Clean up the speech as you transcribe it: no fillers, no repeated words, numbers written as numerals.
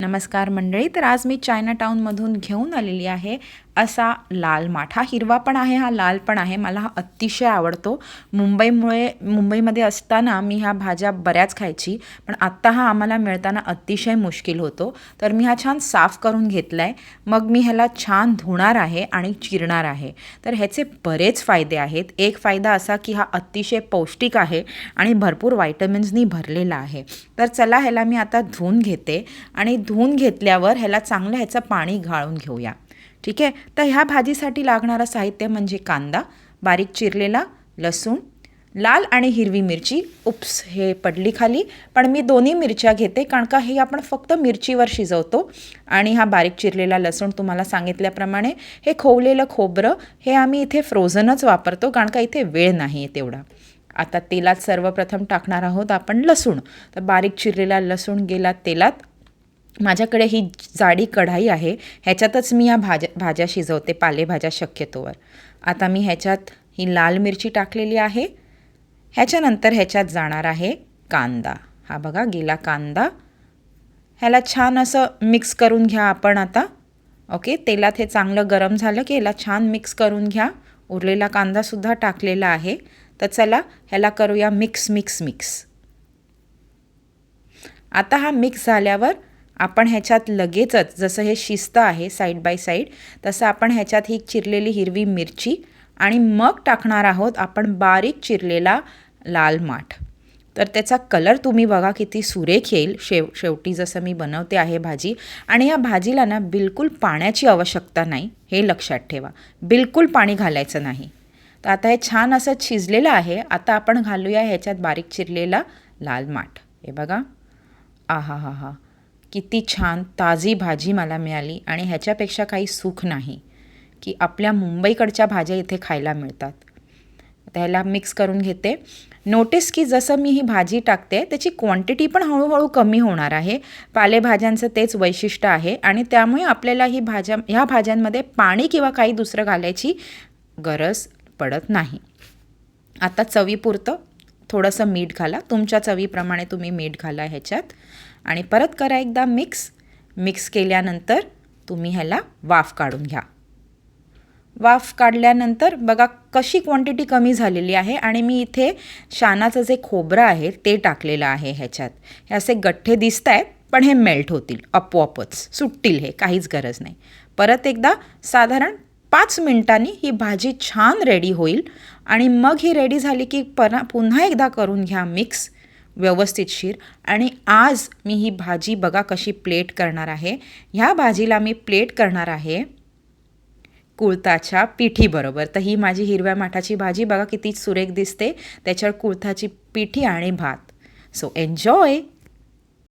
नमस्कार मंडळी. तर आज मी चायना टाऊनमधून घेऊन आलेली आहे असा लाल माठ. हा हिरवा पण आहे, हा लाल पण आहे. मला हा अतिशय आवडतो. मुंबईमध्ये असताना मी ह्या भाज्या बऱ्याच खायची, पण आत्ता हा आम्हाला मिळताना अतिशय मुश्किल होतो. तर मी हा छान साफ करून घेतला आहे. मग मी ह्याला छान धुणार आहे आणि चिरणार आहे. तर ह्याचे बरेच फायदे आहेत. एक फायदा असा की हा अतिशय पौष्टिक आहे आणि भरपूर व्हायटमिन्सनी भरलेला आहे. तर चला ह्याला मी आता धुवून घेते आणि धुवून घेतल्यावर ह्याला चांगलं ह्याचं पाणी गाळून घेऊया. ठीक आहे. तर ह्या भाजीसाठी लागणारं साहित्य म्हणजे कांदा, बारीक चिरलेला लसूण, लाल आणि हिरवी मिरची. हे पडली खाली, पण मी दोन्ही मिरच्या घेते कारण का हे आपण फक्त मिरचीवर शिजवतो. आणि हा बारीक चिरलेला लसूण तुम्हाला सांगितल्याप्रमाणे. हे खोवलेलं खोबरं हे आम्ही इथे फ्रोझनच वापरतो कारण का इथे वेळ नाही आहे तेवढा. आता तेलात सर्वप्रथम टाकणार आहोत आपण लसूण. तर बारीक चिरलेला लसूण गेला तेलात. माझ्याकडे ही जाडी कढाई आहे, ह्याच्यातच मी या भाज्या शिजवते, पालेभाज्या शक्यतोवर. आता मी ह्याच्यात ही लाल मिरची टाकलेली आहे. ह्याच्यानंतर ह्याच्यात जाणार आहे कांदा. हा बघा गेला कांदा. ह्याला छान असं मिक्स करून घ्या आपण आता. ओके. तेलात हे चांगलं गरम झालं की ह्याला छान मिक्स करून घ्या. उरलेला कांदासुद्धा टाकलेला आहे. तर चला ह्याला करूया मिक्स. आता हा मिक्स झाल्यावर आपण ह्याच्यात लगेचच जसं हे शिजतं आहे साईड बाय साईड, तसं आपण ह्याच्यात ही चिरलेली हिरवी मिरची आणि मग टाकणार आहोत आपण बारीक चिरलेला लाल माठ. तर त्याचा कलर तुम्ही बघा किती सुरेख येईल शेवटी जसं मी बनवते आहे भाजी. आणि या भाजीला ना बिलकुल पाण्याची आवश्यकता नाही, हे लक्षात ठेवा. बिलकुल पाणी घालायचं नाही. तर आता हे छान असं शिजलेलं आहे. आता आपण घालूया ह्याच्यात बारीक चिरलेला लाल माठ. हे बघा, आहा, किती छान ताजी भाजी मला मिळाली. आणि ह्याच्यापेक्षा काही सुख नाही की आपल्या मुंबईकडच्या भाज्या इथे खायला मिळतात. त्याला मिक्स करून घेते. नोटीस की जसं मी ही भाजी टाकते त्याची क्वांटिटी पण हळूहळू कमी होणार आहे. पालेभाज्यांचं तेच वैशिष्ट्य आहे आणि त्यामुळे आपल्याला ह्या भाज्यांमध्ये पाणी किंवा काही दुसरं घालायची गरज पडत नाही. आता चवीपुरतं थोडंसं मीठ घाला. तुमच्या चवीप्रमाणे तुम्ही मीठ घाला ह्याच्यात. आणि परत करा एकदा मिक्स केल्यानंतर तुम्ही ह्याला वाफ काढून घ्या. वाफ काढल्यानंतर बघा कशी क्वांटिटी कमी झालेली आहे. आणि मी इथे शानाचं जे खोबरं आहे ते टाकलेलं आहे ह्याच्यात. हे असे गठ्ठे दिसत आहेत, पण हे मेल्ट होतील आपोआपच, सुटतील, हे काहीच गरज नाही. परत एकदा साधारण 5 मिनिटांनी ही भाजी छान रेडी होईल. आणि मग ही रेडी झाली की पुन्हा एकदा करून घ्या मिक्स व्यवस्थितशीर. आणि आज मी ही भाजी बघा कशी प्लेट करणार आहे. ह्या भाजीला मी प्लेट करणार आहे कुळथाच्या पिठीबरोबर. तर ही माझी हिरव्या माठाची भाजी बघा किती सुरेख दिसते. त्याच्यावर कुळथाची पिठी आणि भात. So enjoy.